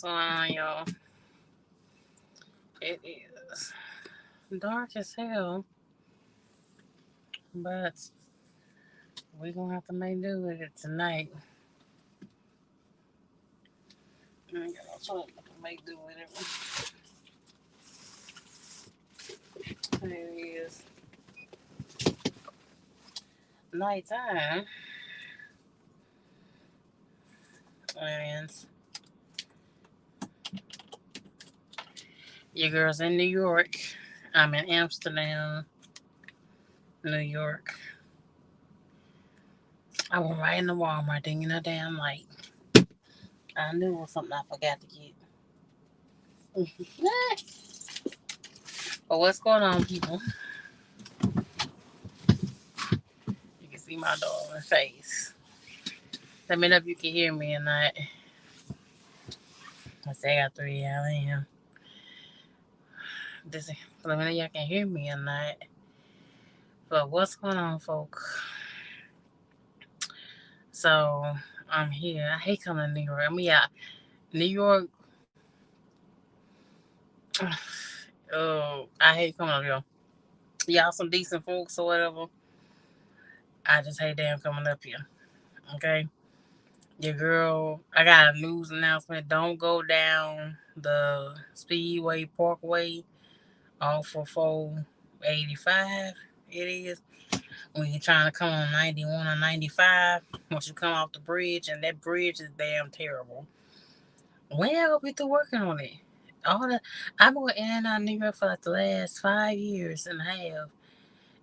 going on, y'all? It is dark as hell, but we're gonna have to make do with it tonight. I ain't got no choice but to make do with it. It is nighttime, and your girl's in New York. I'm in Amsterdam, New York. I went right in the Walmart thinking a damn light. I knew it was something I forgot to get. But what's going on, people? You can see my darling face. Let me know if you can hear me or not. I say I got 3 a.m. This, let me know y'all can hear me or not. But what's going on, folk? So I'm here. I hate coming to New York. I mean, yeah, New York. Oh, I hate coming up here. Y'all some decent folks or whatever. I just hate damn coming up here. Okay, your girl. I got a news announcement. Don't go down the Speedway Parkway off of 485. It is. When you're trying to come on 91 or 95, once you come off the bridge, and that bridge is damn terrible. When y'all gonna be through working on it? All the I've been in and out of New York for like the last 5 years and a half,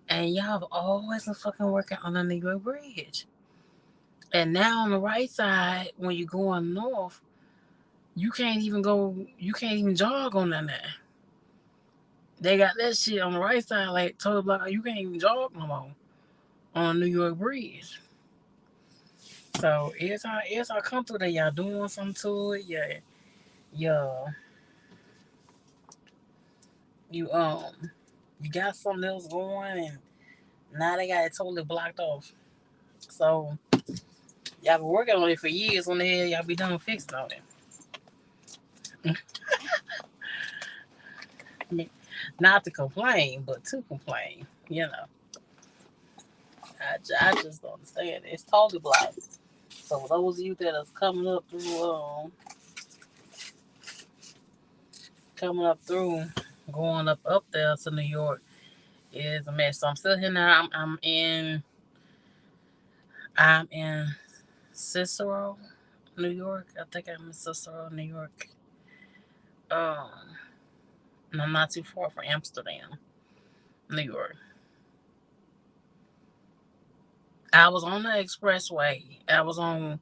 and y'all have always been fucking working on the New York Bridge. And now on the right side, when you're going north, you can't even go. You can't even jog on that. They got that shit on the right side, like total block. You can't even jog no more on the New York Bridge. So it's our come through that y'all doing something to it. Yeah, yeah. You you got something else going, and now they got it totally blocked off. So y'all been working on it for years. When the hell y'all be done fixing on it? I mean, not to complain, but to complain. I just don't understand it. It's totally blocked. So for those of you that is coming up through, going up there to New York is a mess. So I'm still here now. I'm in Cicero, New York. I think I'm in Cicero, New York. Um, and I'm not too far from Amsterdam, New York. I was on the expressway. I was on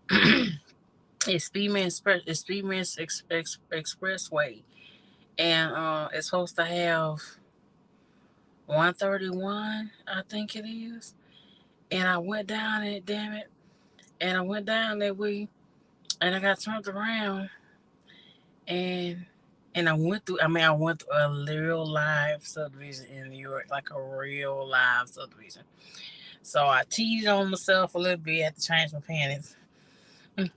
Expressway, and it's supposed to have 131, I think it is. And I went down it, damn it, and I went down that way, and I got turned around, and I went through. I mean, I went through a real live subdivision in New York, like a real live subdivision. So I teed on myself a little bit. Had to change my panties,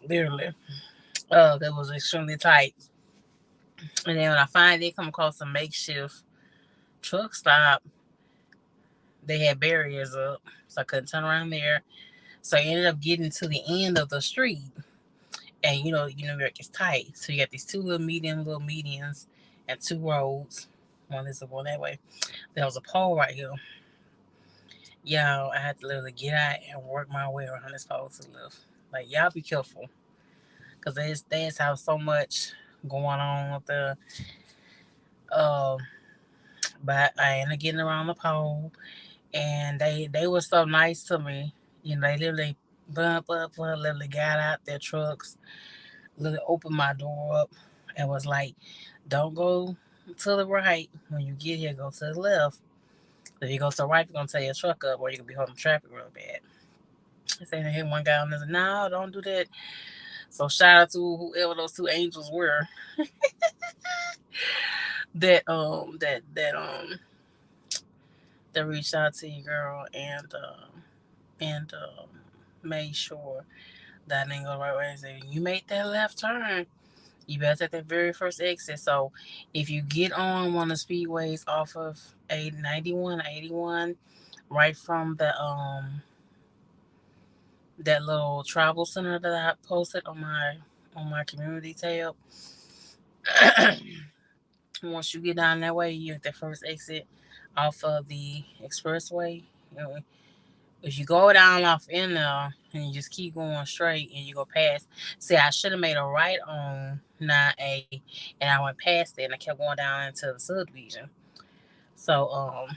literally. That was extremely tight. And then when I finally did come across a makeshift truck stop, they had barriers up, so I couldn't turn around there. So I ended up getting to the end of the street, and New York is tight. So you got these two little medians, and two roads. One this way, one that way. There was a pole right here. Y'all, I had to literally get out and work my way around this pole to the left. Like, y'all be careful, because there's have so much going on with the. Um, but I ended up getting around the pole, and they were so nice to me. They literally literally got out their trucks, literally opened my door up, and was like, "Don't go to the right when you get here. Go to the left. If you go to the right, you're gonna tear your truck up, or you could be holding traffic real bad." I said, "Hey, one guy on there said, no, don't do that." So shout out to whoever those two angels were that reached out to you, girl, and made sure that I didn't go the right way. And said, "You made that left turn. You better take the very first exit. So if you get on one of the speedways off of 91, 81, right from that little travel center that I posted on my community tab. Once you get down that way, you at the first exit off of the expressway. You know, if you go down off in there and you just keep going straight and you go past, see, I should have made a right on 9A and I went past it and I kept going down into the subdivision. So,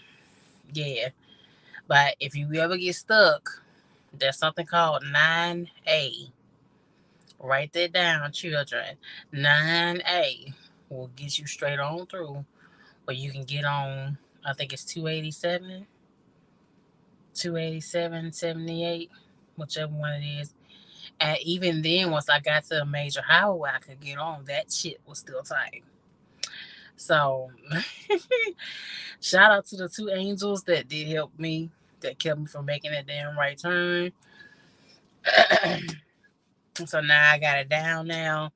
yeah. But if you ever get stuck, there's something called 9A. Write that down, children. 9A will get you straight on through, or you can get on, I think it's 287, 287, 78, whichever one it is. And even then, once I got to the major highway I could get on, that shit was still tight. So, shout out to the two angels that did help me, that kept me from making that damn right turn. So now I got it down now.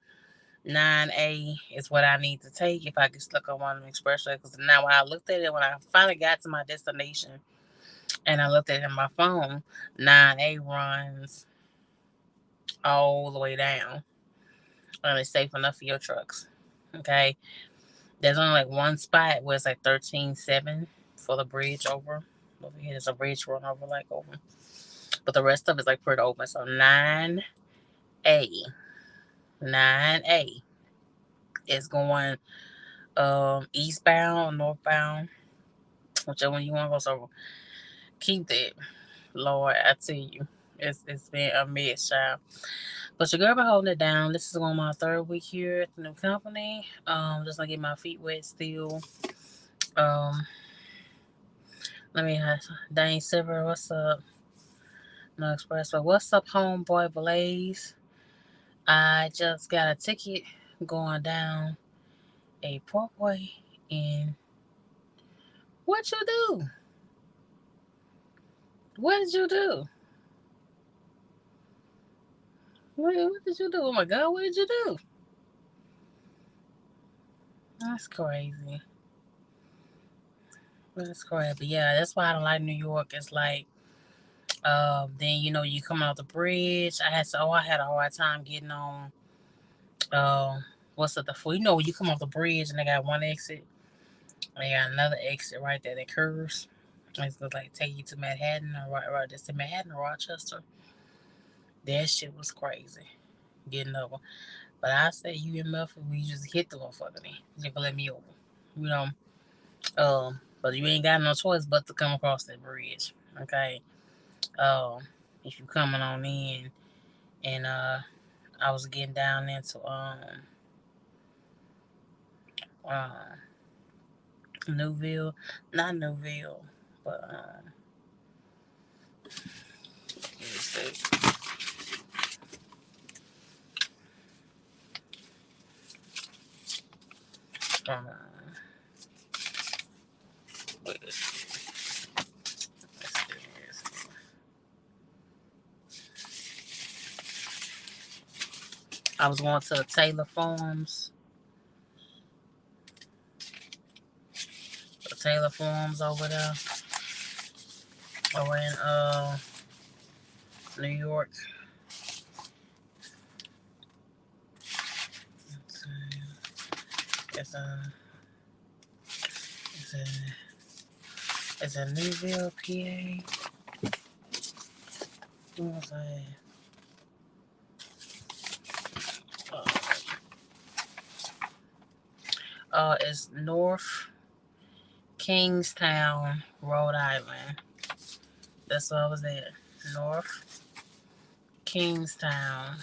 9A is what I need to take if I get stuck on one of them expressways. Because now when I looked at it, when I finally got to my destination and I looked at it in my phone, 9A runs all the way down. And it's safe enough for your trucks. Okay. There's only like one spot where it's like 13.7 for the bridge over. Over here, there's a bridge run over like over. But the rest of it's like pretty open. So 9A. 9A is going eastbound, northbound, whichever one you want to go. So keep that, Lord. I tell you, it's been a mess, child. But your girl been holding it down. This is on my third week here at the new company. Just gonna get my feet wet still. Um, let me ask Dane Silver, what's up? No Express, but what's up, homeboy Blaze? I just got a ticket going down a parkway, and what you do? What did you do? What did you do? Oh my God, what did you do? That's crazy. That's crazy. But yeah, that's why I don't like New York. It's like, then you come out the bridge. I had a hard time getting on. What's it the full? When you come off the bridge and they got one exit, they got another exit right there that curves. It's gonna like take you to Manhattan or right just to Manhattan or Rochester. That shit was crazy getting over. But I say you in Memphis, we just hit the motherfucker then. You never let me over. You know. But you ain't got no choice but to come across that bridge. Okay. Um, if you coming on in, and I was getting down into uh Newville, not Newville, but let me see. Um, I was going to Taylor Farms. The Taylor Farms over there, over in New York. It's a it's a it's a Newville, PA. What was I? It's North Kingstown, Rhode Island. That's what I was at. North Kingstown,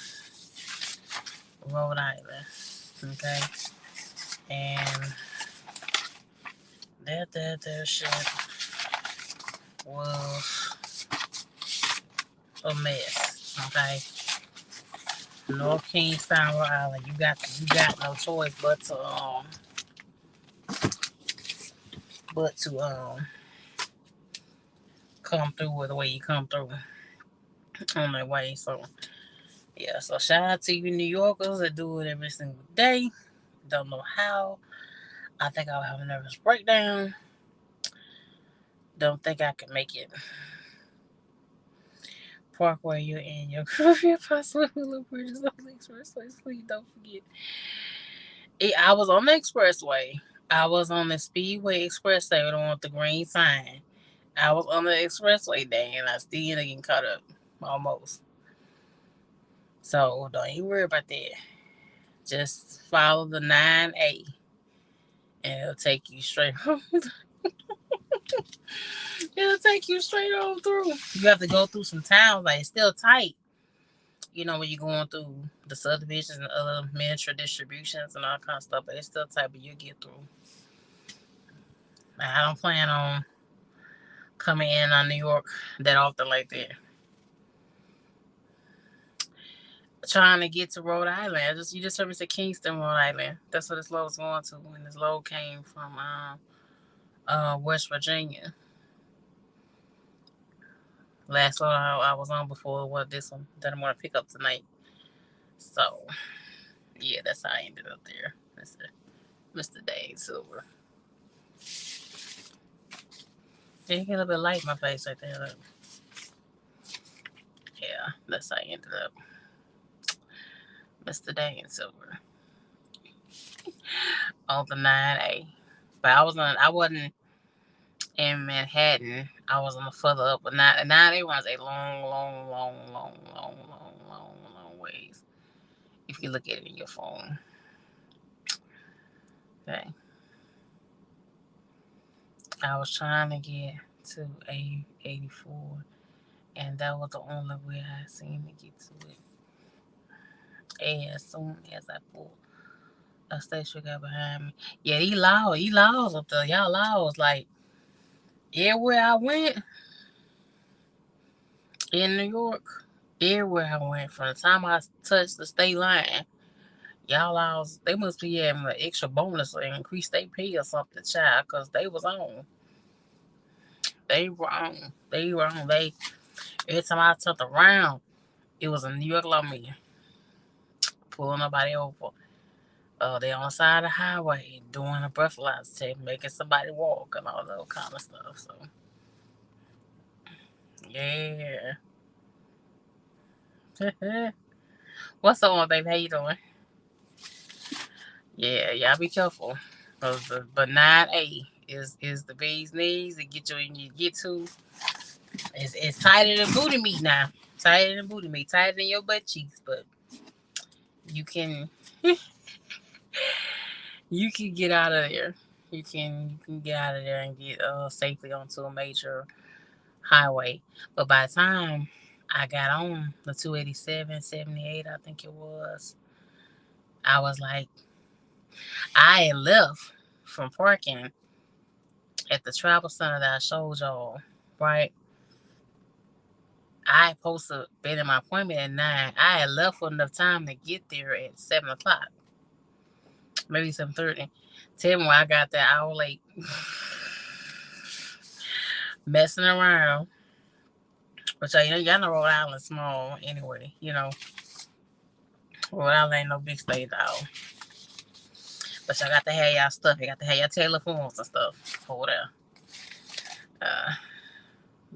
Rhode Island. Okay. And that shit was a mess. Okay. North Kingstown, Rhode Island. You got no choice but to come through the way you come through on that way. So Yeah, so shout out to you New Yorkers that do it every single day. Don't know how. I think I'll have a nervous breakdown. Don't think I can make it. Park where you're in your career, possibly Hula Bridges on the expressway. Please don't forget. I was on the expressway. I was on the Speedway Expressway, the one with the green sign. I was on the expressway day, and I still ended up getting caught up. Almost. So don't even worry about that. Just follow the 9A, and it'll take you straight home. It'll take you straight on through. You have to go through some towns, like it's still tight. You know, when you're going through the subdivisions and other miniature distributions and all kind of stuff, but it's still tight, but you'll get through. I don't plan on coming in on New York that often like that. Trying to get to Rhode Island. You just heard me say Kingston, Rhode Island. That's what this load was going to when this load came from West Virginia. Last load I was on before was this one that I'm going to pick up tonight. So, yeah, that's how I ended up there. Mr. Dane Silver. Yeah, you get a little bit light in my face right there. Look. Yeah, that's how I ended up. Mr. Dane Silver. On the 9A. But I wasn't in Manhattan. I was on the further up, but 9A was a long ways. If you look at it in your phone. Okay. I was trying to get to A84, and that was the only way I seen to get to it. And as soon as I pulled a station got behind me. Yeah, he loud up there. Y'all loud. Like, everywhere I went in New York, everywhere I went, from the time I touched the state line, y'all loud. They must be having an extra bonus or increase their pay or something, child, because they was on. They were on. Every time I turned around, it was a New York lawman pulling nobody over. They on the side of the highway doing a breathalyzer check, making somebody walk and all that kind of stuff. So, yeah. What's up, baby? How you doing? Yeah, y'all be careful. But 9A is the bee's knees. It get you get to. It's tighter than booty meat now. Tighter than booty meat. Tighter than your butt cheeks, but you can you can get out of there. You can get out of there and get safely onto a major highway. But by the time I got on the 287, 78, I think it was, I was like, I had left from parking at the travel center that I showed y'all, right? I had supposed to been in my appointment at 9. I had left with enough time to get there at 7 o'clock, maybe 7:30. Tell me why I got that hour late. Messing around. But y'all know Rhode Island's small anyway, Rhode Island ain't no big state at all. But y'all got to have y'all stuff. You got to have your telephones and stuff over there.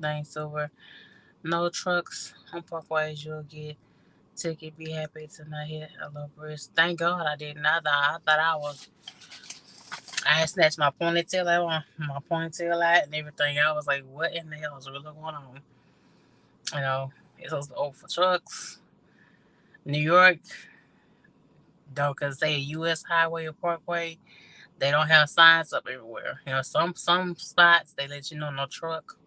Dang Silver. No trucks on parkways. You'll get ticket. Be happy to not hit a little bridge. Thank God I didn't. I thought I had snatched my ponytail out and everything. I was like, what in the hell is really going on? It's supposed to open for trucks. New York, though, because they a U.S. highway or parkway, they don't have signs up everywhere. Some spots they let you know no truck,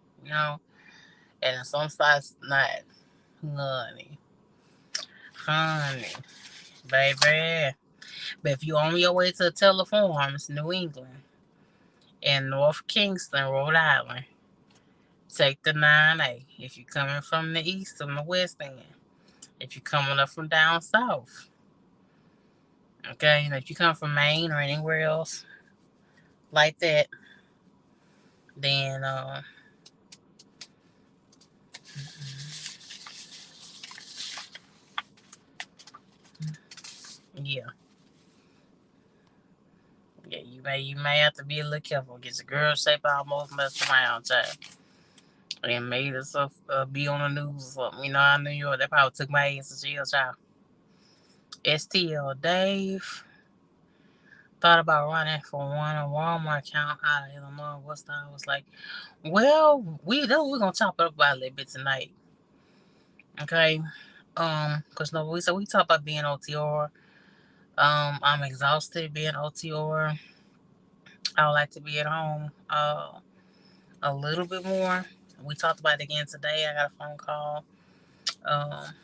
and some spots not. Honey, baby. But if you on your way to Teleforms, New England, in North Kingston, Rhode Island, take the 9A. If you're coming from the east or the west end, if you're coming up from down south, okay, if you come from Maine or anywhere else like that, then Yeah. Yeah, you may have to be a little careful. Get your girl shape almost messed around, child. And made herself be on the news or something. You know, in New York, they probably took my ass to jail, child. STL Dave thought about running for one a Walmart account out of Illinois. What's that? I was like, well, we're gonna chop it up about a little bit tonight. Okay. Cause no, we talk about being OTR. I'm exhausted being OTR. I would like to be at home a little bit more. We talked about it again today. I got a phone call, um,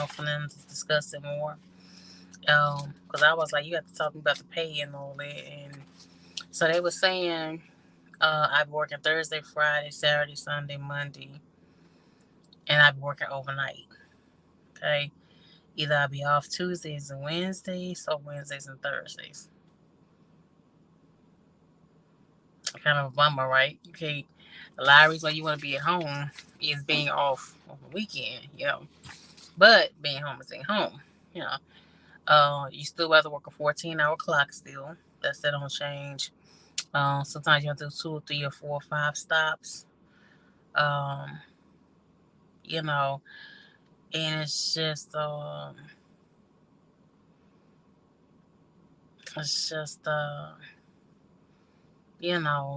from them to discuss it more. Because I was like, you have to talk about the pay and all that. And so they were saying, I've been working Thursday, Friday, Saturday, Sunday, Monday, and I've been working overnight. Okay. Either I'll be off Tuesdays and Wednesdays or Wednesdays and Thursdays. Kind of a bummer, right? Okay. A lot of reasons why you want to be at home is being off on the weekend, But being home is being home, you know. You still have to work a 14-hour clock still. That still don't change. Sometimes you have to do 2 or 3 or 4 or 5 stops. Um, you know, and it's just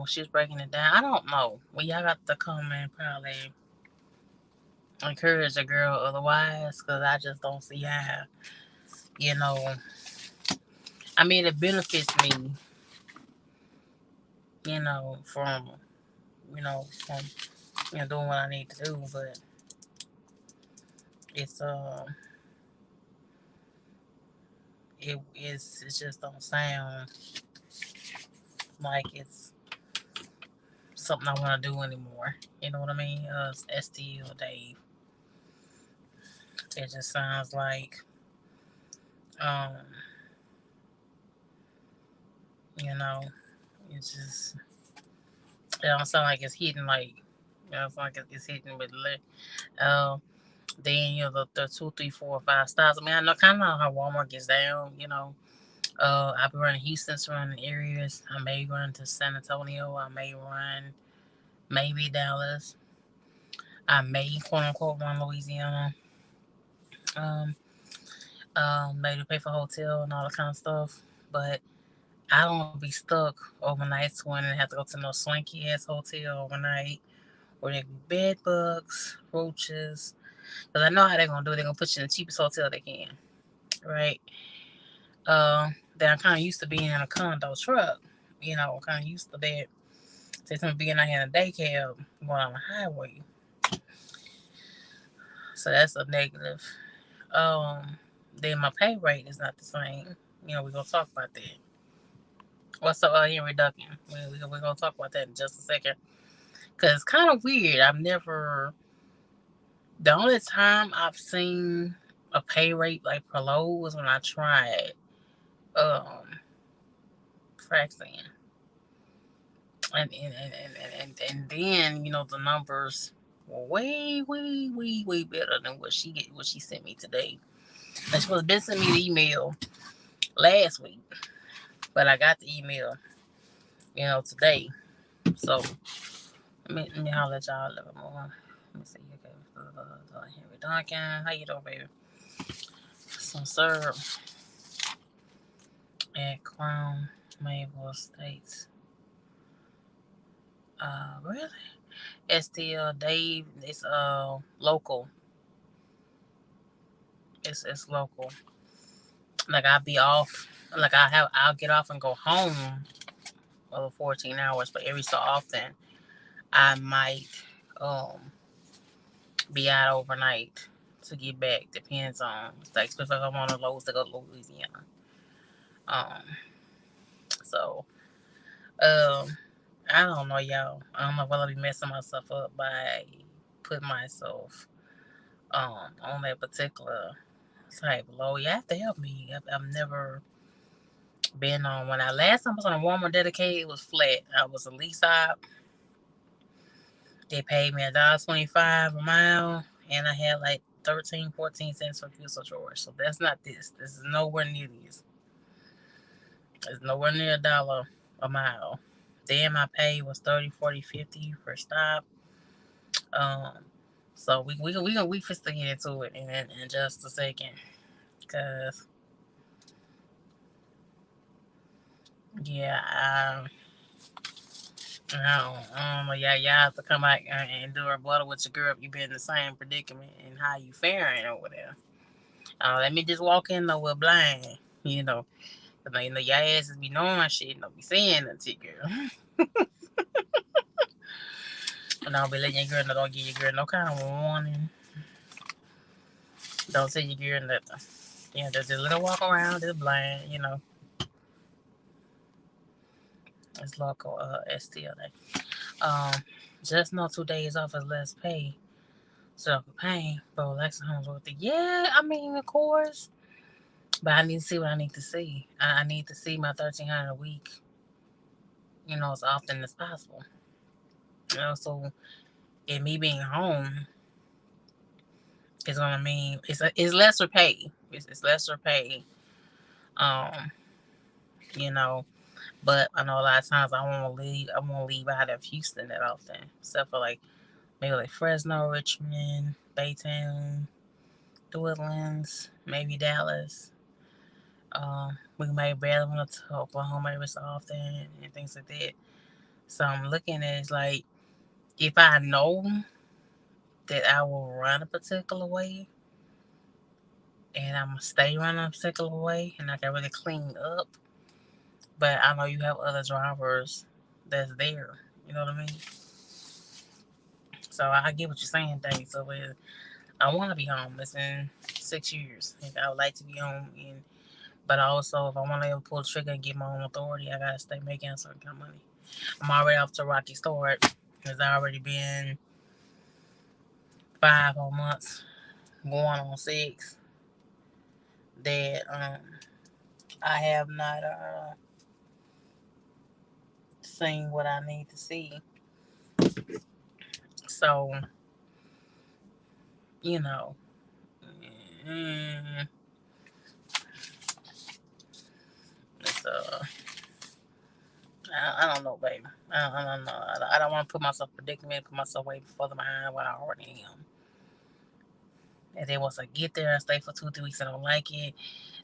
she's breaking it down. I don't know. Well, y'all got to come and probably encourage a girl otherwise, because I just don't see how, you know, I mean, it benefits me, from, doing what I need to do, but it's, it just don't sound like it's something I want to do anymore. You know what I mean? STL Dave. It just sounds like, um, you know, it's just, it don't sound like it's hitting like, it's like it's hitting with then the 2, 3, 4, 5 stars. I mean, I know kind of how Walmart gets down. I'll be running Houston surrounding areas. I may run to San Antonio. I may run maybe Dallas. I may quote unquote run Louisiana. Um, maybe pay for hotel and all that kind of stuff. But I don't want to be stuck overnight when I have to go to no swanky ass hotel overnight where there be bed bugs, roaches. Because I know how they're going to do it. They're going to put you in the cheapest hotel they can. Right? Then I'm kind of used to being in a condo truck. I'm kind of used to that. Say something being out here in a day cab going on the highway. So that's a negative. Then my pay rate is not the same. We're going to talk about that. What's up, Henry Ducking? We're going to talk about that in just a second. Because it's kind of weird. The only time I've seen a pay rate like per load was when I tried Fraxine. And then, the numbers were way, way, way, way better than what she sent me today. And she was been sending me the email last week. But I got the email, today. So let me holler at y'all a little more. Let me see. Okay. Henry Duncan. How you doing, baby? Some syrup at Crown Mabel Estates. Really? STL Dave. It's local. It's local. Like I'll be off. Like I'll get off and go home over 14 hours, but every so often I might be out overnight to get back. Depends on, like, especially if I'm on the loads to go to Louisiana. Um, so I don't know, y'all. I don't know if I'll be messing myself up by putting myself on that particular type low. You have to help me. I've never been on. When I last time I was on a Walmart dedicated, it was flat. I was a lease op. They paid me $1.25 a mile, and I had like 13, 14 cents for fuel surcharge. So that's not this. This is nowhere near this. It's nowhere near $1 a mile. Then my pay was 30, 40, 50 per stop. Um, so we fist to get into it in just a second, cause yeah, I don't know. Y'all have to come out and do a blood with your girl if you been in the same predicament and how you faring over there. Let me just walk in though with blind, you know. But your asses be knowing shit, be saying it to your girl. And I'll be letting your girl know, don't give your girl no kind of warning. Don't tell your girl nothing. Just let her walk around, just blind, It's local STLA. Just know 2 days off is less pay. So pain, but Alexa Holmes with it. Yeah, I mean, of course. But I need to see what I need to see. I need to see my 1,300 a week, as often as possible. So and me being home is gonna mean it's lesser pay. It's lesser pay. Um, you know, but I know a lot of times I won't leave out of Houston that often, except for maybe Fresno, Richmond, Baytown, the Woodlands, maybe Dallas. We may barely want to Oklahoma every so often and things like that. So I'm looking at it like if I know that I will run a particular way and I'm gonna stay running a particular way and I can really clean up, but I know you have other drivers that's there. You know what I mean? So I get what you're saying, Dave. So I want to be home. It's been 6 years. And I would like to be home. But also, if I want to ever pull the trigger and get my own authority, I got to stay making a certain kind of money. I'm already off to a rocky start. It's already been 5 whole months, going on 6, that I have not seen what I need to see. So, you know, mm, it's I don't know, baby. I don't know. I don't want to put myself in a predicament, put myself way further behind what I already am. And then once I get there, I stay for 2, 3 weeks. I don't like it.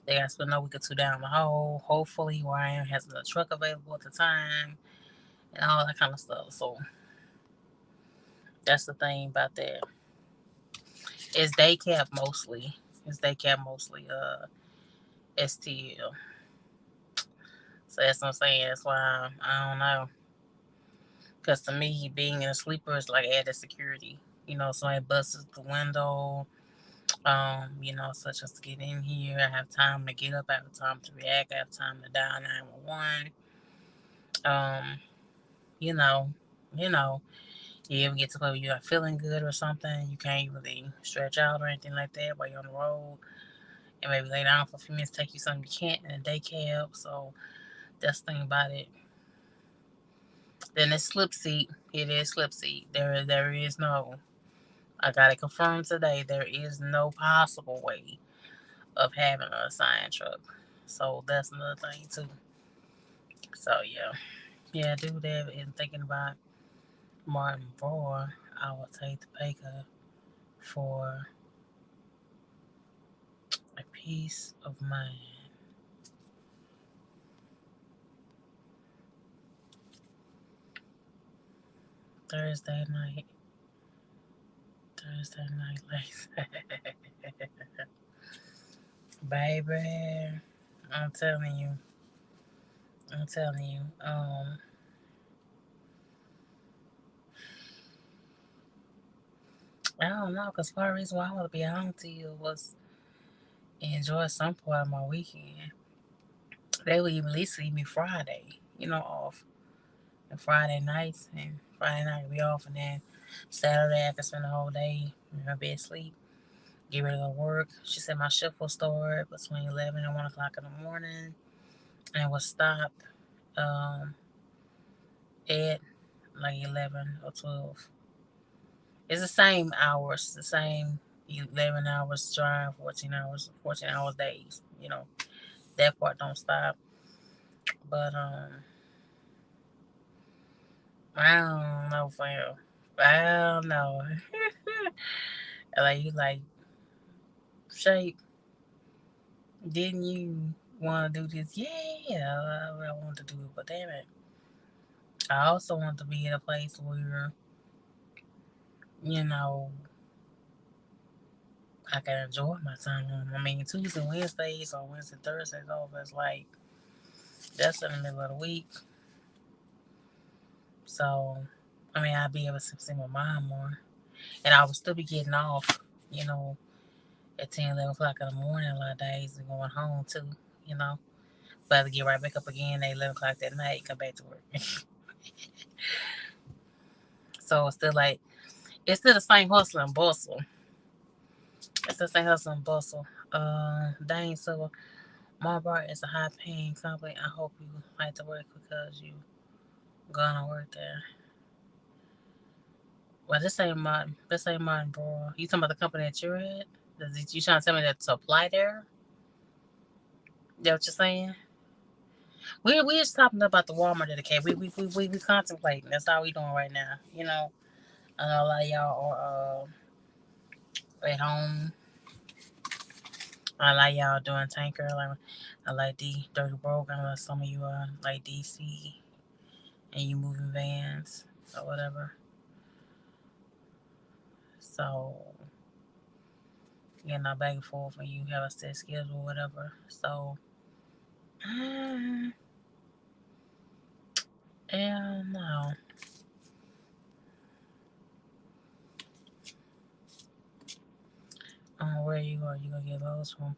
They got to spend a week or 2 down the hole. Hopefully, where I am has a truck available at the time and all that kind of stuff. So that's the thing about that. It's day cab mostly. STL. So that's what I'm saying. That's why I don't know. Because to me, being in a sleeper is like added security. Somebody busts the window, such as to get in here. I have time to get up. I have time to react. I have time to dial 911. You know, you know, you ever get to where you're not feeling good or something, you can't really stretch out or anything like that while you're on the road, and maybe lay down for a few minutes, take you something you can't in a day cab. So that's the thing about it. Then it's slip seat. It is slip seat. There is no. I got it confirmed today. There is no possible way of having an assigned truck. So that's another thing too. So yeah, do that. And thinking about Martin Bohr, I will take the pay cut for a peace of mind. Thursday night, ladies. Baby, I'm telling you, I'm telling you. I don't know, cause part of the reason why I want to be home to you was enjoy some part of my weekend. They would even at least see me Friday, off. And Friday nights and Friday night we off, and then Saturday I can spend the whole day in my bed sleep, get ready to go to work. She said my shift will start between 11 and 1 o'clock in the morning, and will stop at 11 or 12. It's the same hours, the same 11 hours drive, 14 hours days. That part don't stop. But I don't know, fam. I don't know. Like you like shape. Didn't you want to do this? Yeah, I want to do it, but damn it. I also want to be in a place where, you know, I can enjoy my time. I mean, Tuesday, Wednesdays, or Wednesday, Thursdays off. It's like, that's in the middle of the week. So, I mean, I'll be able to see my mom more. And I will still be getting off, you know, at 10, 11 o'clock in the morning a lot of days and going home too, you know. But to get right back up again at 11 o'clock that night, come back to work. So it's still the same hustle and bustle. It's the same hustle and bustle. Dang, so Marlboro is a high paying company. I hope you like to work because you gonna work there. Well, this ain't mine, bro. You talking about the company that you're at? You trying to tell me that to apply there? That what you're saying? We just talking about the Walmart dedicated. We contemplating. That's all we doing right now. I know a lot of y'all are at home. I like y'all doing tanker. I like the dirty broke. I know some of you are like DC and you moving vans or whatever. So back and forth when you have a set schedule or whatever. So yeah, no. Where you are? You gonna get those from?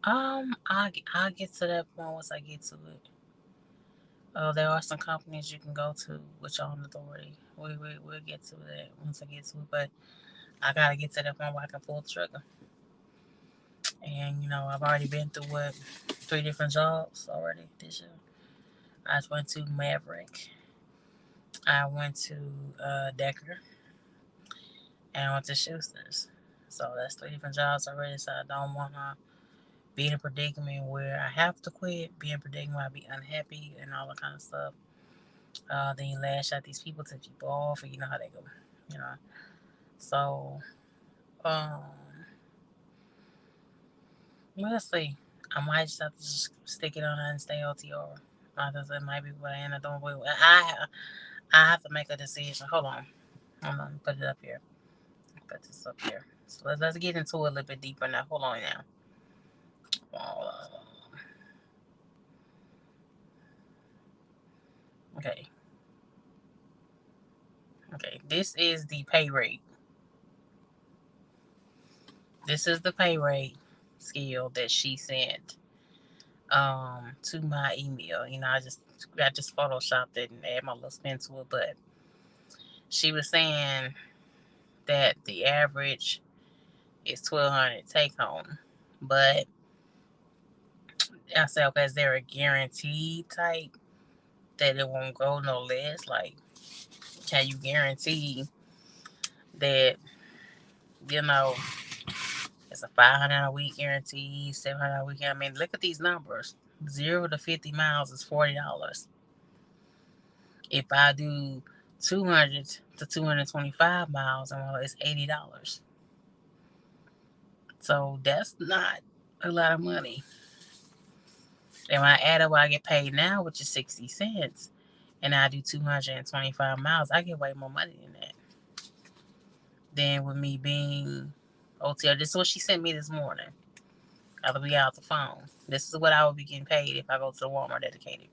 I'll get to that point once I get to it. There are some companies you can go to with your own authority. We'll get to that once I get to it, but I gotta get to that point where I can pull the trigger. And I've already been through 3 different jobs already this year. I just went to Maverick. I went to Decker, and I went to Schuster's. So that's 3 different jobs already. So I don't wanna be in a predicament where I have to quit, be in a predicament where I be unhappy and all that kind of stuff. Then you lash at these people, tip people off, and you know how they go. You know. So, we'll see. I might just have to just stick it on and stay OTR. That might be what I end up doing. I have to make a decision. Hold on. Put it up here. Put this up here. So let's get into it a little bit deeper now. Hold on now. Okay. Okay. This is the pay rate. This is the pay rate scale that she sent to my email. I just photoshopped it and add my little spin to it, but she was saying that the average is 1,200 take home. But I said, okay, is there a guaranteed type that it won't go no less? Like, can you guarantee that, it's a 500 a week guarantee, 700 a week? I mean, look at these numbers. 0 to 50 miles is $40. If I do 200 to 225 miles, it's $80. So that's not a lot of money. And when I add up what I get paid now, which is 60 cents, and I do 225 miles, I get way more money than that. Than with me being OTR. This is what she sent me this morning. After we got off the phone. This is what I would be getting paid if I go to the Walmart dedicated.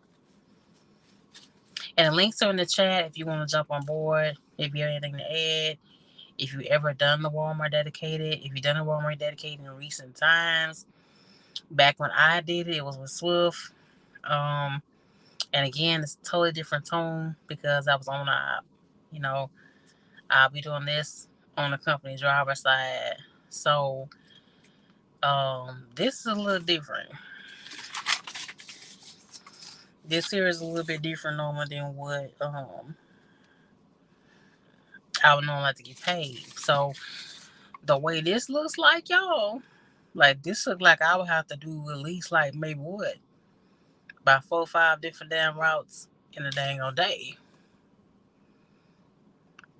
And the links are in the chat if you want to jump on board, if you have anything to add, if you ever done the Walmart dedicated, if you've done the Walmart dedicated in recent times. Back when I did it, it was with Swift. And again, it's a totally different tone because I was on I'll be doing this on the company driver side. So this is a little different. This here is a little bit different normally than what I would normally like to get paid. So the way this looks like, y'all, like this look like I would have to do at least like maybe what, about 4 or 5 different damn routes in a dang old day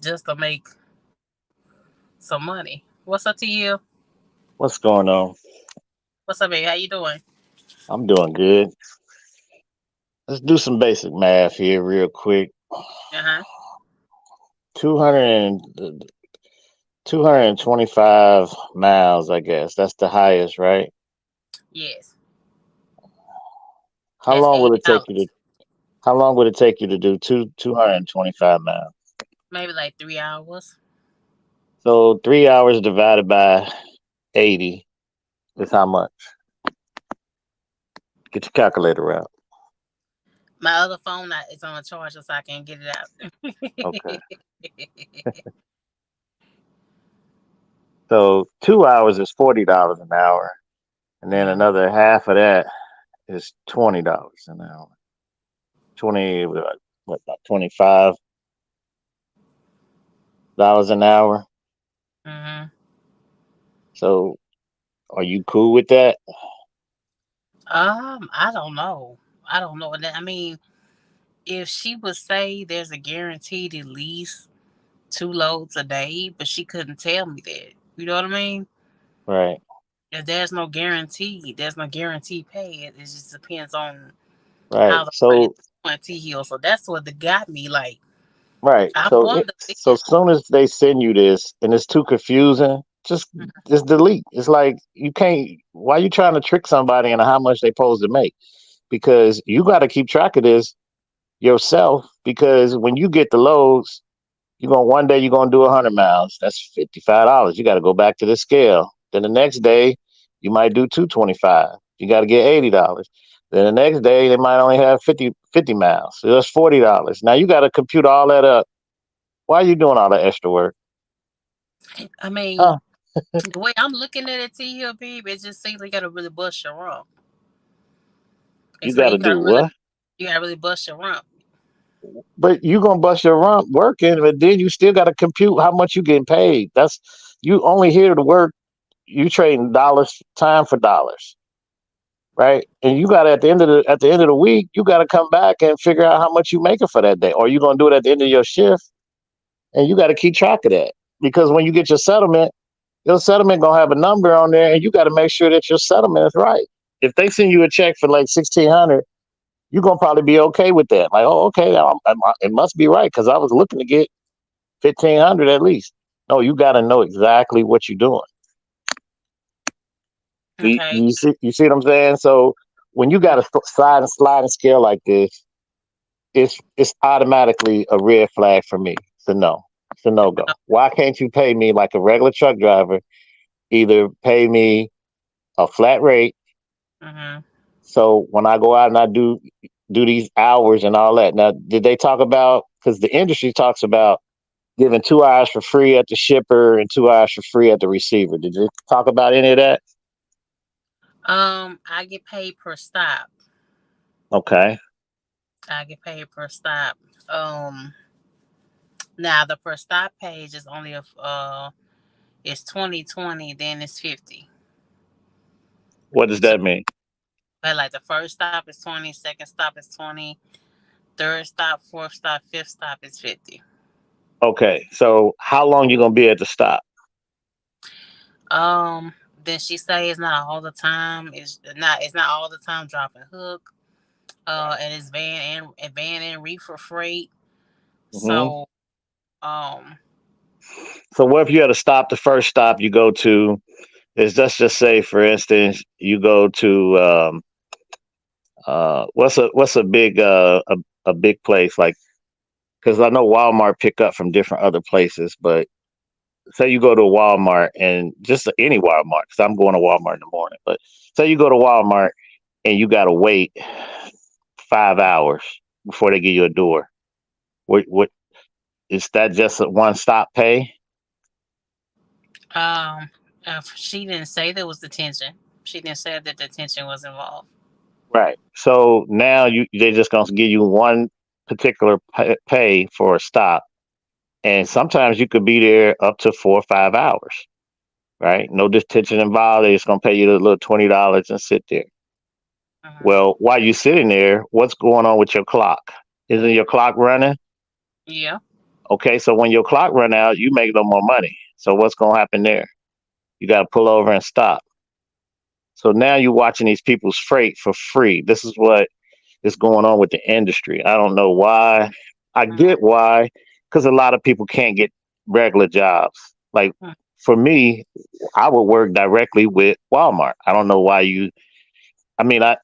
just to make some money. What's up to you? What's going on? What's up, baby? How you doing? I'm doing good. Let's do some basic math here, real quick. Uh huh. 200 225 miles, I guess. That's the highest, right? Yes. How That's long would eighty it take you to dollars. how long would it take you to do 225 miles? Maybe like 3 hours. So 3 hours divided by 80 is how much? Get your calculator out. My other phone is on a charger, so I can't get Okay. it out. So 2 hours is $40 an hour. And then Hmm. another half of that is $20 an hour. 20, what, about $25 an hour. Hmm. So are you cool with that? I don't know. I don't know. I mean, if she would say there's a guaranteed at least 2 loads a day, but she couldn't tell me that. You know what I mean? Right, If there's no guarantee, there's no guarantee pay. It just depends on right. how the market So on T Hill. So that's what got me. Like, right. I So wonder. so soon as they send you this and it's too confusing, just delete. It's like you can't. Why you trying to trick somebody into how much they supposed to make? Because you got to keep track of this yourself. Because when you get the loads, you're gonna one day you're gonna do 100 miles. That's $55. You got to go back to the scale. Then the next day you might do 225. You got to get $80. Then the next day they might only have 50 miles. So that's $40. Now you got to compute all that up. Why are you doing all that extra work? I mean, Huh? the way I'm looking at it, T Hill, babe, it just seems like you gotta really bust your rump. You It's like got to do what? you gotta really bust your rump. But you gonna bust your rump working, but then you still got to compute how much you getting paid. That's you only here to work. You trading dollars time for dollars, right? And you got to at the end of the week, you got to come back and figure out how much you making for that day, or you gonna do it at the end of your shift, and you got to keep track of that because when you get your settlement gonna have a number on there, and you got to make sure that your settlement is right. If they send you a check for like 1,600, you're gonna probably be okay with that. Like, oh, okay, it must be right because I was looking to get 1,500 at least. No, you got to know exactly what you're doing. Okay. You see what I'm saying? So when you got a sliding scale like this, it's automatically a red flag for me. It's a no. It's a no go. Why can't you pay me like a regular truck driver? Either pay me a flat rate. Mm-hmm. So when I go out and I do these hours and all that. Now, did they talk about because the industry talks about giving 2 hours for free at the shipper and 2 hours for free at the receiver? Did they talk about any of that? I get paid per stop. Okay. I get paid per stop. Now the per stop page is only if it's 2020, then it's 50. What does So, that mean? but like the first stop is 20, second stop is 20, third stop, fourth stop, fifth stop is 50. Okay. So how long you gonna be at the stop? Then she say it's not all the time. It's not all the time dropping hook. Right. And it's van and reefer freight. Hmm. So um So what if you had to stop the first stop you go to? Is let's just say, for instance, you go to what's a big place like because I know Walmart pick up from different other places, but say you go to a Walmart and just any Walmart because I'm going to Walmart in the morning, but say you go to Walmart and you got to wait 5 hours before they give you a door. What is that? Just a one stop pay? um she didn't say there was detention. She didn't say that detention was involved. Right. So now they're just going to give you one particular pay for a stop, and sometimes you could be there up to 4 or 5 hours. right? No detention involved. They're just gonna pay you the little $20 and sit there. Mhm. Well, while you sitting there, what's going on with your clock? Isn't your clock running? Yeah. Okay, so when your clock run out, you make no more money. So what's gonna happen there? You got to pull over and stop. So now you're watching these people's freight for free. This is what is going on with the industry. I don't know why. I Mhm. get why, because a lot of people can't get regular jobs. Like Mhm. for me, I would work directly with Walmart. I don't know why you. I mean, I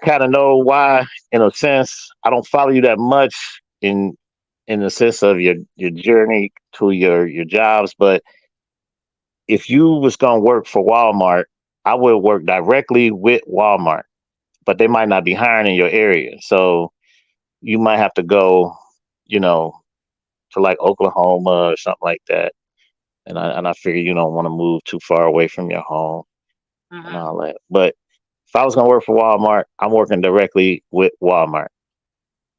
kind of know why in a sense. I don't follow you that much in the sense of your journey to your jobs, but if you was gonna work for Walmart, I would work directly with Walmart, but they might not be hiring in your area. So you might have to go, you know, to like Oklahoma or something like that. And I figure you don't want to move too far away from your home and Mhm. all that. But if I was gonna work for Walmart, I'm working directly with Walmart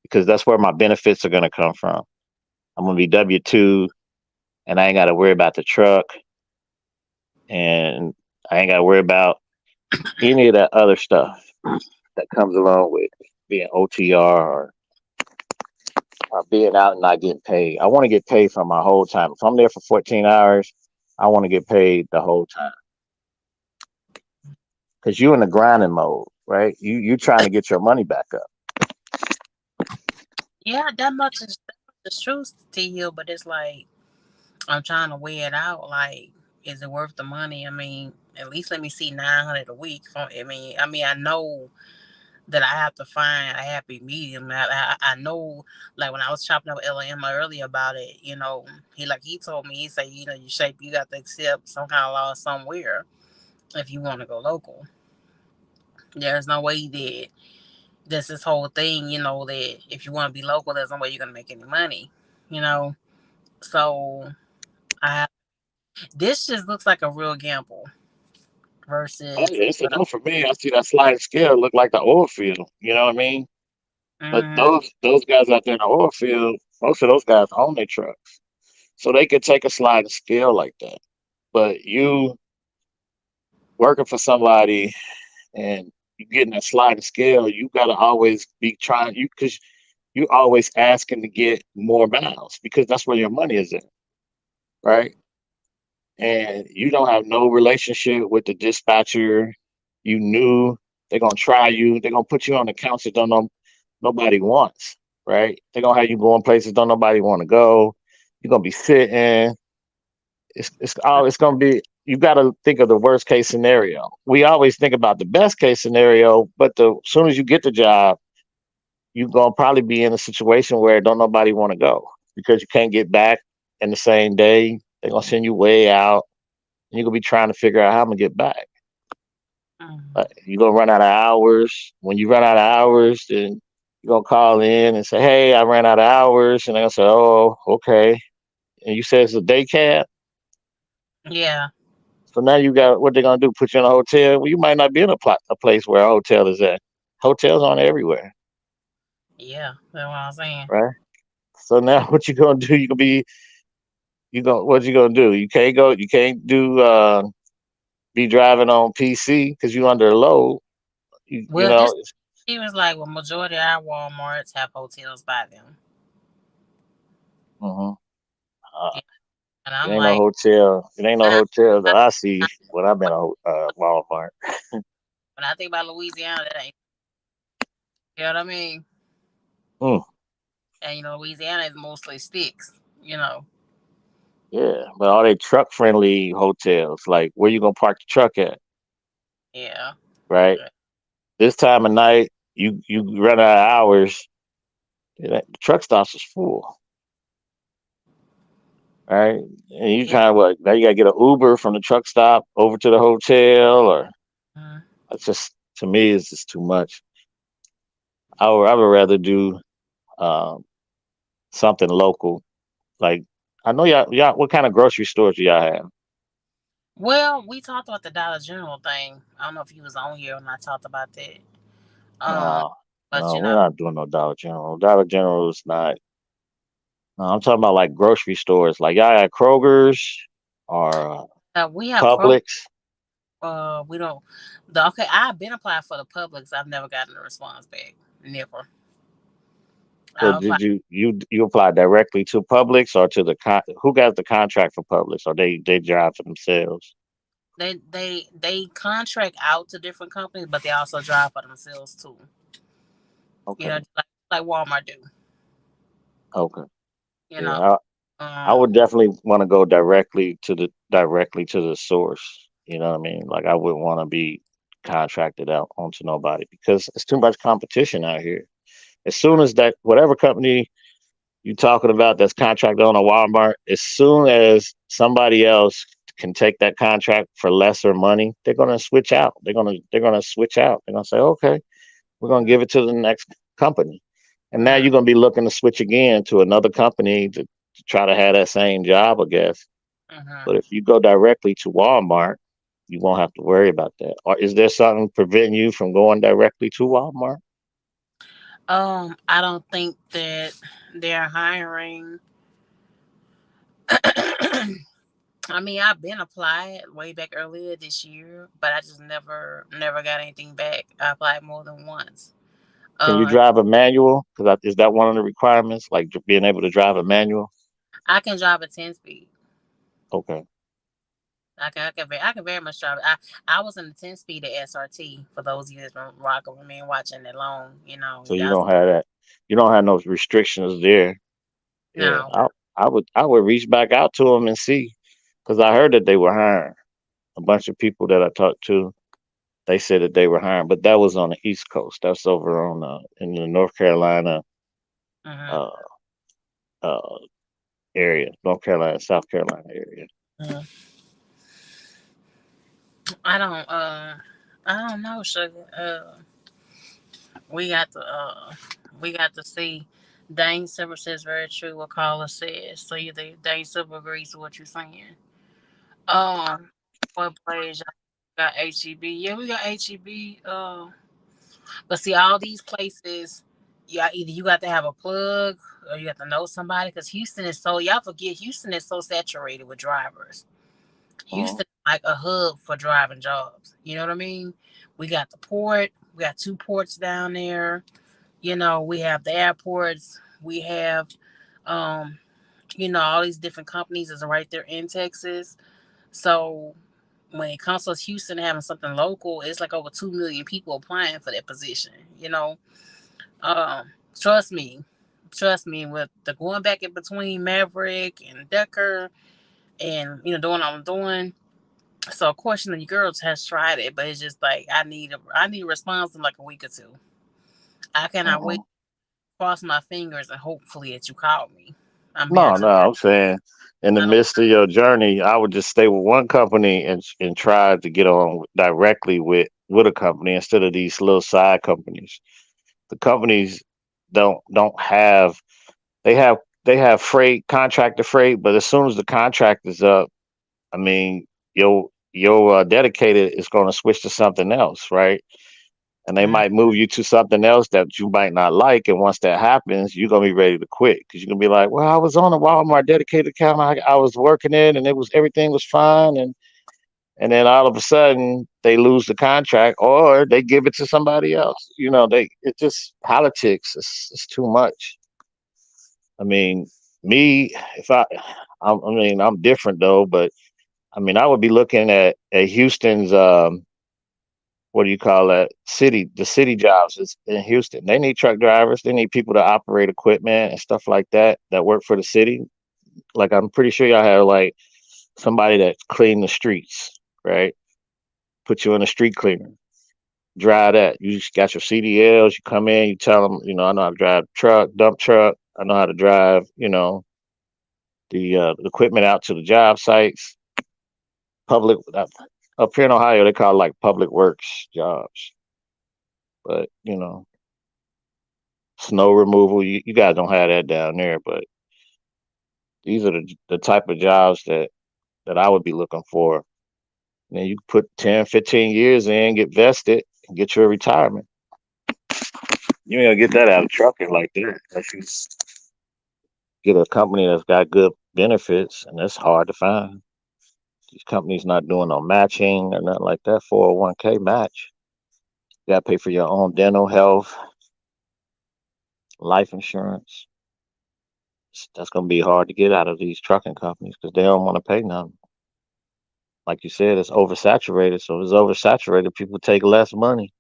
because that's where my benefits are gonna come from. I'm gonna be W-2, and I ain't got to worry about the truck, and I ain't got to worry about any of that other stuff that comes along with being OTR or being out and not getting paid. I want to get paid for my whole time. If I'm there for 14 hours, I want to get paid the whole time because you're in the grinding mode, right? You trying to get your money back up. Yeah, that much is true, T Hill, but it's like I'm trying to weigh it out. Like, is it worth the money? I mean, at least let me see 900 a week. I know that I have to find a happy medium. I know, like when I was chopping up with LM earlier about it, he told me, he said, you shape, you got to accept some kind of law somewhere if you want to go local. There's no way that that's this whole thing, that if you want to be local, there's no way you're gonna make any money, you know. So I this just looks like a real gamble Oh, versus. yeah, it's a no for me. I see that sliding scale look like the oil field. You know what I mean? But Mhm. those guys out there in the oil field, most of those guys own their trucks, so they could take a sliding scale like that. But you working for somebody and you getting that sliding scale, you got to always be trying you because you always asking to get more miles because that's where your money is in, right? And you don't have no relationship with the dispatcher. You knew they're gonna try you. They're gonna put you on accounts that don't know nobody wants, right? They're gonna have you going places don't nobody want to go. You're gonna be sitting. It's gonna be. You got to think of the worst case scenario. We always think about the best case scenario, but the as soon as you get the job, you're gonna probably be in a situation where don't nobody want to go because you can't get back in the same day. They're gonna send you way out, and you're gonna be trying to figure out how I'm gonna get back. Mhm. You're gonna run out of hours. When you run out of hours, then you're gonna call in and say, "Hey, I ran out of hours," and they're gonna say, "Oh, okay." And you say it's a day cab, Yeah, so now you got what they're gonna do? Put you in a hotel? Well, you might not be in a place where a hotel is at. Hotels aren't everywhere, yeah, that's what I'm saying. right? So now what you gonna do? You gonna what you gonna do? You can't go. You can't do be driving on PC because you under a load. You Well, know. he was like, well, majority of our WalMarts have hotels by them. Mhm. Yeah. Uh, And it I'm ain't no like, hotel. It ain't no I, hotel that I see I, when I've been a Walmart. when I think about Louisiana, that ain't, you know what I mean? Mm, And Louisiana is mostly sticks. yeah, but are they truck friendly hotels? Like where you gonna park the truck at? Yeah. Right. This time of night, you run out of hours. The truck stops is full. Right. And you Yeah. trying to what? Now you gotta get an Uber from the truck stop over to the hotel, or Mhm. it's just to me it's just too much. I would rather do um, something local. Like I know y'all. What kind of grocery stores do y'all have? Well, we talked about the Dollar General thing. I don't know if you was on here when I talked about that. Um, No, but no, we're not doing no Dollar General. Dollar General is not. No, I'm talking about like grocery stores. Like y'all at Kroger's or. We have programs. Publix? We don't. The okay. I've been applying for the Publix. I've never gotten a response back. Never. So I apply. you apply directly to Publix or to who got the contract for Publix, or they drive for themselves? They contract out to different companies, but they also drive for themselves too. Okay, Just like Walmart do. okay, You know. yeah. I Um. would definitely want to go directly to the source. You know what I mean? Like I wouldn't want to be contracted out onto nobody because it's too much competition out here. As soon as that whatever company you talking about that's contracted on a Walmart, as soon as somebody else can take that contract for lesser money, they're gonna switch out. They're gonna switch out. They're gonna say, okay, we're gonna give it to the next company. And now Mhm. you're gonna be looking to switch again to another company to try to have that same job, I guess. Mhm. But if you go directly to Walmart, you won't have to worry about that. Or is there something preventing you from going directly to Walmart? I don't think that they're hiring. I mean, I've been applied way back earlier this year, but I just never got anything back. I applied more than once. Can you Uh, drive a manual? Because is that one of the requirements, like being able to drive a manual? I can drive a 10 speed. Okay. I can very much drive. I was in the 10 speed at SRT for those years from rocking with me and watching it long. So you Yeah, don't have that. You don't have no restrictions there. Yeah, no. I would reach back out to them and see, because I heard that they were hiring a bunch of people that I talked to. They said that they were hiring, but that was on the East Coast. That's over on in the North Carolina Hmm. uh, uh, area, North Carolina, South Carolina area. Hmm. I don't. I don't know, sugar. We got to. We got to see. Dane Silver says very true what caller says. So you think Dane Silver agrees with what you're saying? Um, what plays y'all got HEB? Yeah, we got HEB. But see, all these places, yeah, either you got to have a plug or you have to know somebody. Because Houston is so y'all forget Houston is so saturated with drivers. Uh, Houston is like a hub for driving jobs. You know what I mean? We got the port. We got two ports down there. We have the airports. We have, um, all these different companies is right there in Texas. So when it comes to Houston having something local, it's like over 2 million people applying for that position. Um, trust me, with the going back in between Maverick and Decker, and doing what I'm doing. So of course, your girls has tried it, but it's just like I need a response in like a week or two. I cannot wait uh, to cross my fingers and hopefully that you call me. I'm being no, no, transparent. I'm saying in the I don't. midst of your journey, I would just stay with one company and try to get on directly with a company instead of these little side companies. The companies don't have they have they have freight, contractor freight, but as soon as the contract is up, I mean, your dedicated is going to switch to something else, right? And they Mm, might move you to something else that you might not like. And once that happens, you're gonna be ready to quit because you're gonna be like, "Well, I was on a Walmart dedicated account. I was working it, and everything was fine." And then all of a sudden, they lose the contract, or they give it to somebody else. It's just politics. It's too much. I mean, me, if I mean, I'm different though, but I mean, I would be looking at Houston's what do you call that the city jobs is in Houston. They need truck drivers. They need people to operate equipment and stuff like that work for the city. Like I'm pretty sure y'all have like somebody that clean the streets, right? Put you in a street cleaner. Drive that. You just got your CDLs. You come in. You tell them, I know how to drive truck, dump truck. I know how to drive, the equipment out to the job sites. Public up here in Ohio, they call it like public works jobs. But snow removal. You guys don't have that down there, but these are the type of jobs that I would be looking for. And then you put 10, 15 years in, get vested, and get your retirement. You ain't gonna get that out of trucking like that. Unless you get a company that's got good benefits, and that's hard to find. These companies not doing no matching or nothing like that. 401k match. You got to pay for your own dental health, life insurance. That's going to be hard to get out of these trucking companies because they don't want to pay nothing. Like you said, it's oversaturated. So if it's oversaturated, people take less money.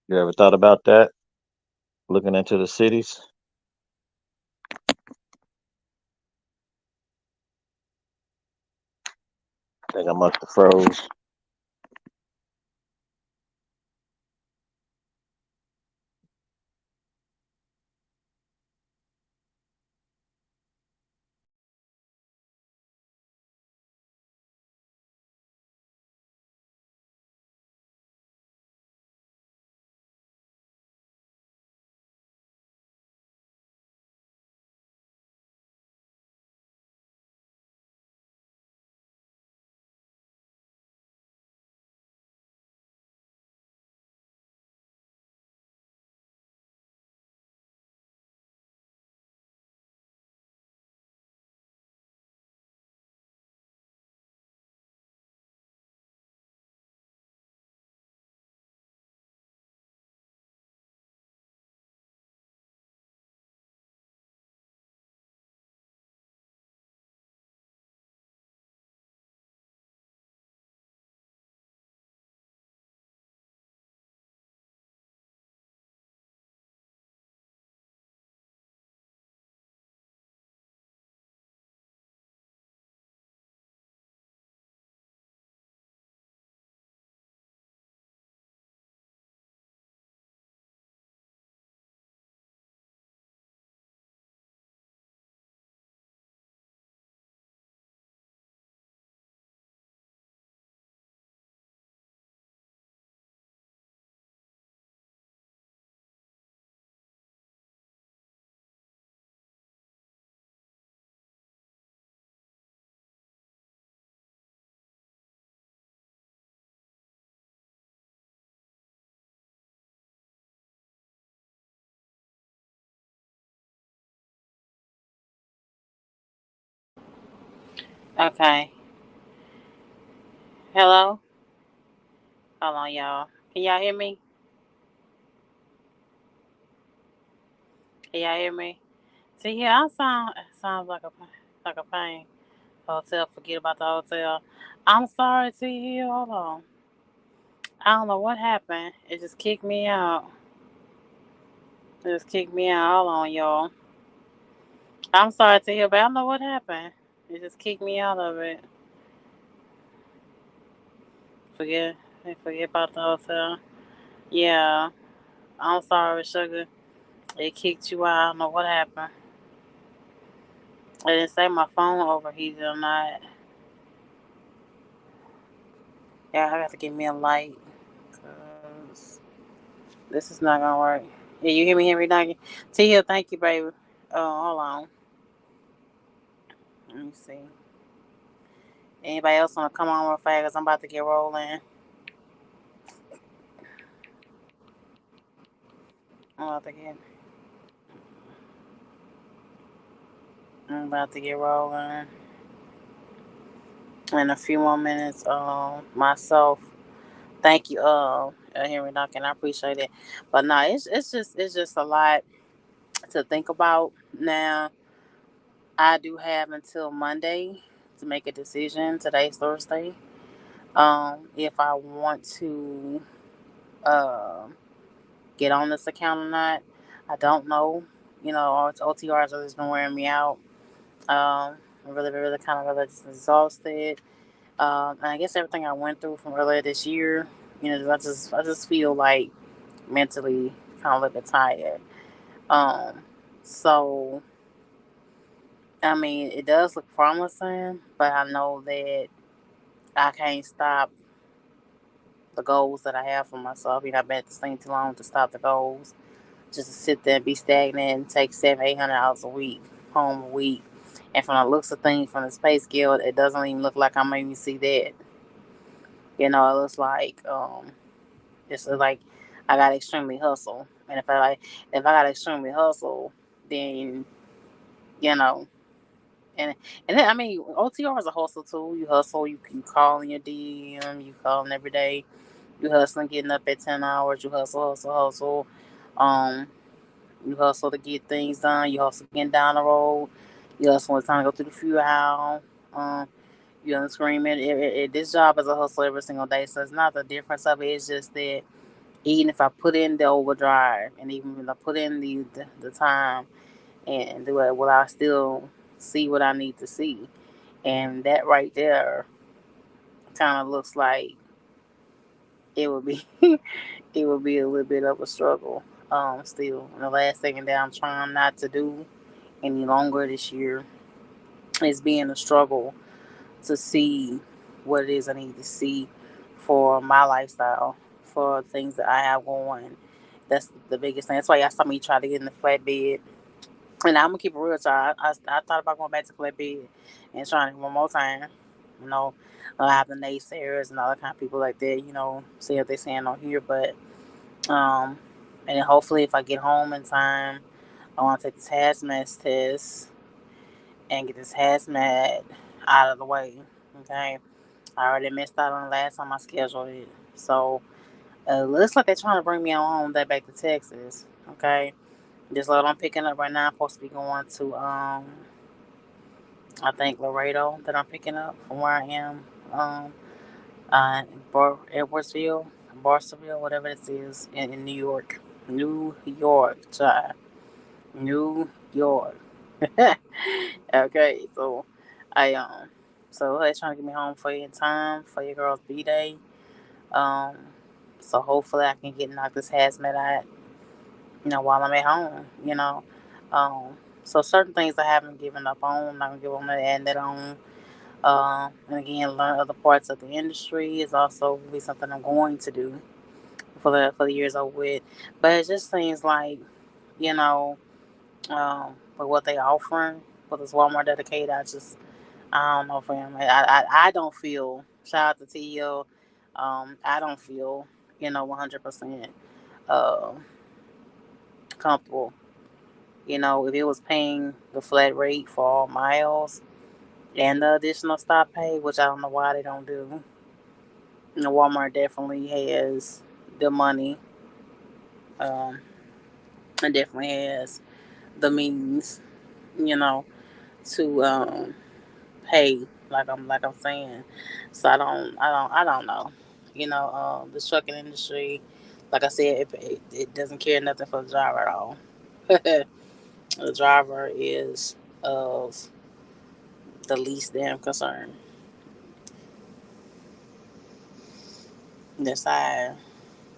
You ever thought about that? Looking into the cities? I think I must have froze. Okay. Hello? Hold on, y'all. Can y'all hear me? Can y'all hear me? See, yeah, I sounds like a pain. Hotel, forget about the hotel. I'm sorry, T here. Hold on. I don't know what happened. It just kicked me out. It just kicked me out. Hold on, y'all. I'm sorry to hear, but I don't know what happened. It just kicked me out of it. Forget, forget about the hotel. Yeah, I'm sorry, sugar. It kicked you out. I don't know what happened. I didn't say my phone overheated or not. Yeah, I got to get me a light. Cause this is not gonna work. Yeah, you hear me, Henry Duncan? T Hill, thank you, baby. Oh, hold on. Let me see. Anybody else want to come on real fast? Cause I'm about to get rolling. I'm about to get. I'm about to get rolling in a few more minutes. Myself. Thank you, Henry Duncan. I appreciate it. But no, it's just a lot to think about. Now, I do have until Monday to make a decision. Today's Thursday. If I want to uh, get on this account or not, I don't know. You know, OTRs have just been wearing me out. I'm really kind of really just exhausted. And I guess everything I went through from earlier this year, you know, I just feel like mentally kind of a little bit tired. Um, so I mean, it does look promising, but I know that I can't stop the goals that I have for myself. You know, I've been at the same too long to stop the goals. Just to sit there and be stagnant and take $700-800 a week, home a week. And from the looks of things from the space scale, it doesn't even look like I'm able to see that. You know, it looks like it's like I got extremely hustle. And if I got extremely hustle, then you know, and and then I mean OTR is a hustle too. You hustle, you can call in your DM, you call them every day. You hustling, getting up at 10 hours. You hustle, hustle, hustle. Um, you hustle to get things done. You hustle getting down the road. You hustle when it's time to go through the fuel aisle. You know, screaming. This job is a hustle every single day. So it's not the difference of it. It's just that even if I put in the overdrive and even if I put in the time and do it, will I still see what I need to see? And that right there kind of looks like it would be it would be a little bit of a struggle. Still, and the last thing that I'm trying not to do any longer this year is being a struggle to see what it is I need to see for my lifestyle, for things that I have going. That's the biggest thing. That's why y'all saw me try to get in the flatbed. And I'm gonna keep it real, y'all. I thought about going back to flatbed and trying it one more time. You know, I have the naysayers and all the kind of people like that. You know, see what they saying on here, but um, and then hopefully if I get home in time, I want to take this hazmat test and get this hazmat out of the way. Okay, I already missed out on the last time I scheduled it, so looks like they're trying to bring me on home that back to Texas. Okay, this load I'm picking up right now, I'm supposed to be going to I think Laredo that I'm picking up from where I am. Edwardsville, Barstow, whatever this is, in New York. New York, child. New York. Okay, so I so they're trying to get me home for you in time for your girl's B day. Um, so hopefully I can get knocked this hazmat out, while I'm at home. Um, so certain things I haven't given up on. I'm not gonna give them that add that on. And again, learn other parts of the industry is also be something I'm going to do for the years over with. But it just seems like, you know, with what they offering for this Walmart dedicated, I don't know, fam. I don't feel. Shout out to TL. I don't feel 100% uh comfortable. If it was paying the flat rate for all miles and the additional stop pay, which I don't know why they don't do. Walmart definitely has the money. Um, it definitely has the means, you know, to pay. Like I'm saying. So I don't know. The trucking industry, like I said, it doesn't care nothing for the driver at all. The driver is of the least damn concern. That's how.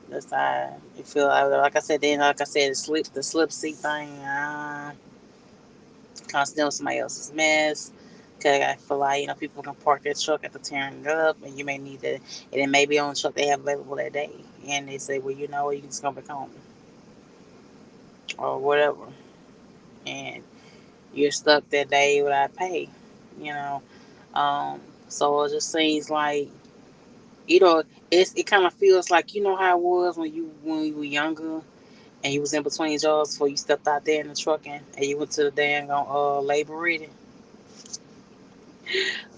That's how you feel. Like I said, then like I said, the slip seat thing. Can't steal somebody else's mess. Cause I feel like people can park their truck after tearing it up, and you may need to, and it may be on the truck they have available that day, and they say, well, you can just come back home or whatever, and you're stuck that day without pay. You know, so it just seems like you know it kind of feels like how it was when you were younger and you was in between jobs before you stepped out there in the truck and you went to the dang labor ready.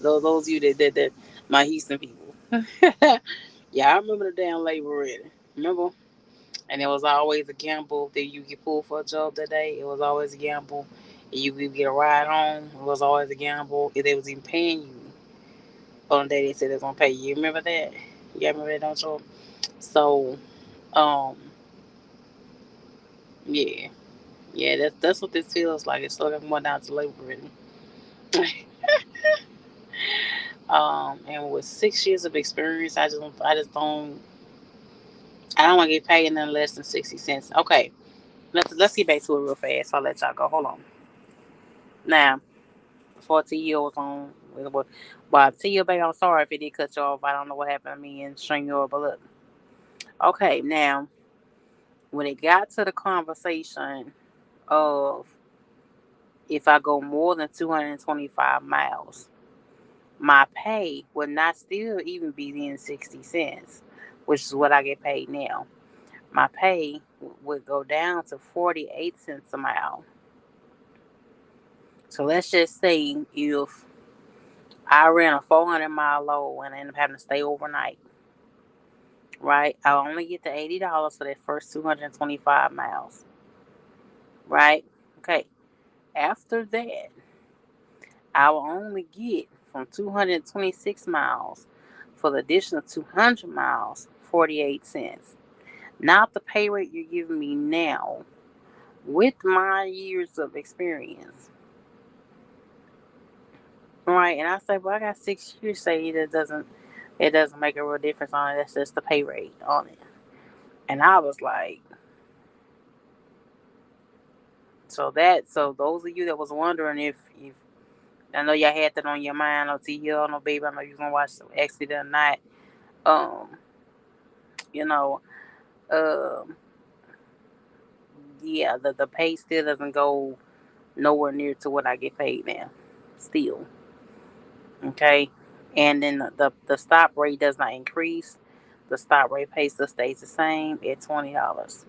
Those of you that my Houston people. Yeah, I remember the damn labor ready. Remember? And it was always a gamble that you get pulled for a job that day. It was always a gamble. And you could get a ride home. It was always a gamble. If they was even paying you on the day they said they was gonna pay you. You remember that? You remember that, don't you? So, um, yeah. Yeah, that's what this feels like. It's like I'm going down to labor ready. And with 6 years of experience, I don't want to get paid nothing less than 60 cents. Okay, let's get back to it real fast. I'll let y'all go. Hold on. Now, before Tia was on, but Tia, baby, I'm sorry if it did cut you off. I don't know what happened to me and string you up, but look. Okay, now when it got to the conversation of if I go more than 225 miles, my pay would not still even be then 60 cents, which is what I get paid now. My pay would go down to 48 cents a mile. So let's just say if I ran a 400-mile load and I end up having to stay overnight, right? I only get the $80 for that first 225 miles, right? Okay. After that, I will only get from 226 miles for the additional 200 miles, 48 cents. Not the pay rate you're giving me now with my years of experience. Right. And I say, well, I got 6 years. Say it doesn't make a real difference on it. That's just the pay rate on it. And I was like, so those of you that was wondering if I know y'all had that on your mind, or TL, no baby, I know you was gonna watch the exit or not. Um, you know, um, yeah, the pay still doesn't go nowhere near to what I get paid now. Still, okay. And then the stop rate does not increase. The stop rate pay still stays the same at $20.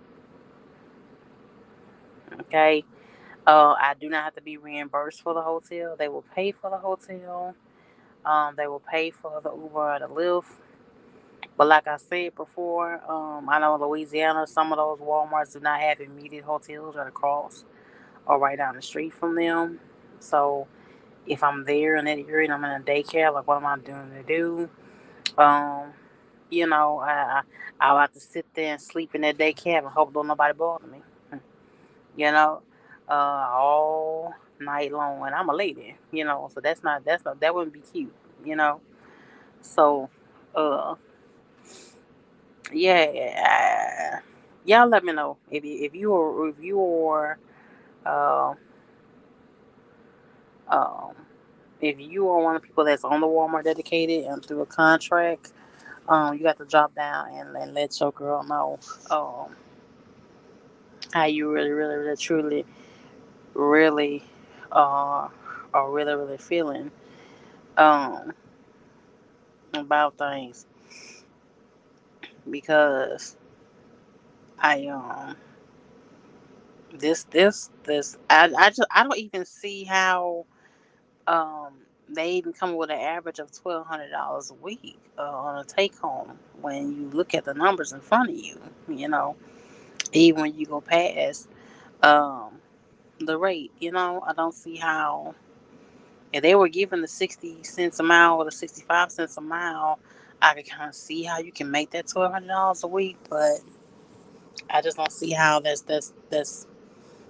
Okay. I do not have to be reimbursed for the hotel. They will pay for the hotel. They will pay for the Uber or the Lyft. But like I said before, I know in Louisiana, some of those Walmarts do not have immediate hotels right across or right down the street from them. So if I'm there in that area and I'm in a daycare, like what am I doing to do? Um, I'll have to sit there and sleep in that daycare and hope don't nobody bother me. You know, all night long, and I'm a lady. So that wouldn't be cute. You know, so uh, yeah, y'all let me know if you are uh, um if you are one of the people that's on the Walmart dedicated and through a contract. You got to drop down and let your girl know um how you really, really, really, truly, really are really, really feeling um about things, because I I don't even see how um they even come with an average of $1,200 a week on a take home when you look at the numbers in front of you. You know, even when you go past um the rate. I don't see how, if they were given the 60 cents a mile or the 65 cents a mile, I could kind of see how you can make that $1,200 a week, but I just don't see how that's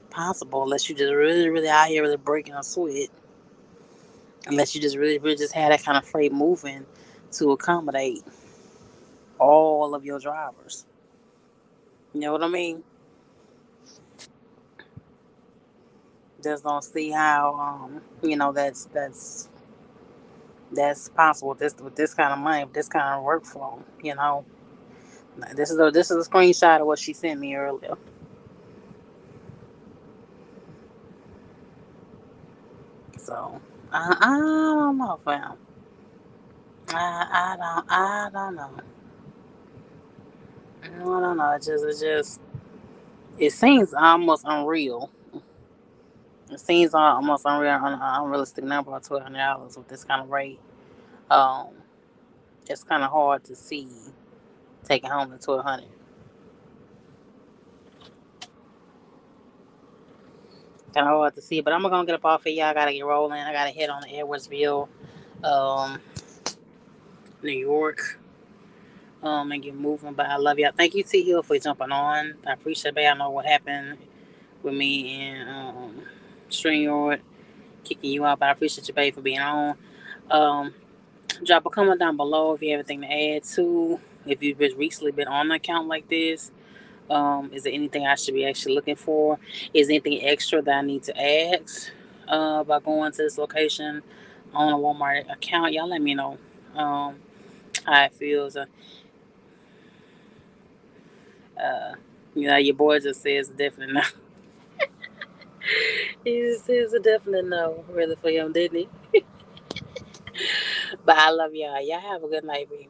possible unless you just really, really out here really breaking a sweat. Unless you just really, really just had that kind of freight moving to accommodate all of your drivers. You know what I mean? Just don't see how that's possible with this kind of money, with this kind of workflow. This is a screenshot of what she sent me earlier. So I don't know, fam. I don't know. I don't know. It seems almost unreal. It seems almost unreal, unrealistic number of $1,200 with this kind of rate. Um, it's kind of hard to see taking home the 1,200. Kind of hard to see, but I'm gonna get up off of y'all. I gotta get rolling. I gotta head on to Edwardsville, um, New York, and get moving. But I love y'all. Thank you, T Hill, for jumping on. I appreciate it. I know what happened with me and StreamYard kicking you out, but I appreciate you, babe, for being on. Um, Drop a comment down below if you have anything to add to. If you've just recently been on an account like this, is there anything I should be actually looking for? Is there anything extra that I need to ask about going to this location on a Walmart account? Y'all let me know how it feels. Uh, your boy just says definitely no. He says a definite no, really, for him, didn't he? But I love y'all. Y'all have a good night, baby.